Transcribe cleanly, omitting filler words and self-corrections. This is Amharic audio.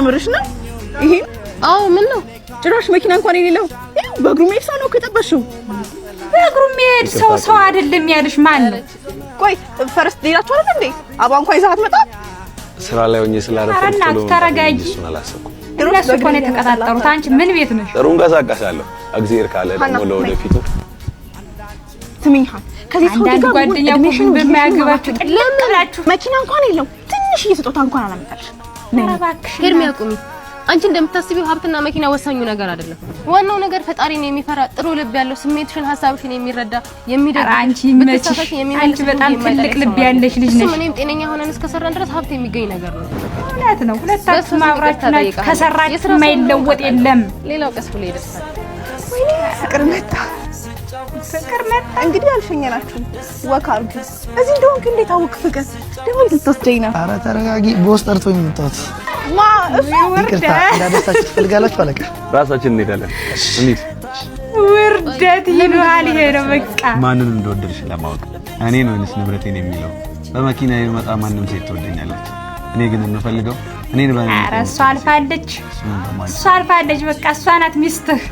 የምርሽ ነው ይሄ? አዎ ምን ነው ጭራሽ መኪና እንኳን የሌለው በእግሩ መሄድ ሰው ነው ከጠበሽው? በእግሩ መሄድ ሰው አይደለም ያልሽ ማን ነው? ቆይ ፈረስ ሌላችሁ አይደል እንዴ? አባ እንኳን ይዛት መጣ ስራ ላይ ሆኜ ስላረፈኩ ነው። ተረጋጊ። እነሱ እኮ ነው የተቀጣጠሩት። አንቺ ምን ቤት ነሽ? ጥሩ እንቀሳቀሳለሁ። እግዚአብሔር ካለ ደግሞ ለወደፊቱ ትምኝሃን ከዚህ ሰው ጋር ጓደኛ ምን በማያገባችሁ ጥልቅላችሁ መኪና እንኳን የለው ትንሽ እየሰጦታ እንኳን አላመጣልሽ። ነባክሽ ሄርሚ አቁሚ። አንቺ እንደምታስቢው ሀብትና መኪና ወሳኙ ነገር አይደለም። ዋናው ነገር ፈጣሪን የሚፈራ ጥሩ ልብ ያለው ስሜትሽን ሐሳብሽን የሚረዳ የሚደግፍ አንቺ መችሽ አንቺ በጣም ትልቅ ልብ ያለሽ ልጅ ነሽ። ምንም ጤነኛ ሆነን እስከሰራን ድረስ ሀብት የሚገኝ ነገር ነው። እውነት ነው። ሁለታችሁ ማብራችሁ ከሰራችሁ የማይለወጥ የለም። ሌላው ቀስ ብሎ ይደርሳል። ወይኔ ፍቅር መጣ እንግዲህ አልሸኘናችሁ ወካርኩ እዚህ እንደሆንክ እንዴት አወቅ? ፍቅር ደግሞ ልትወስደኝ ነው? ኧረ ተረጋጊ። ቦስ ጠርቶኝ መጣሁት። ማ እሱ ይቅርታ እንዳደስታችሁ ትፈልጋላችሁ? አለቃ ራሳችን እንሄዳለን። እንሂድ። ውርደት ይሉሃል። ይሄ ነው በቃ ማንን እንደወደድሽ ለማወቅ እኔ ነው እንስ ንብረቴን የሚለው በመኪና ይመጣ ማንም ሴት ትወደኛለች። እኔ ግን እንፈልገው እኔን ባይ ኧረ እሷ አልፋለች። በቃ እሷ ናት ሚስትህ።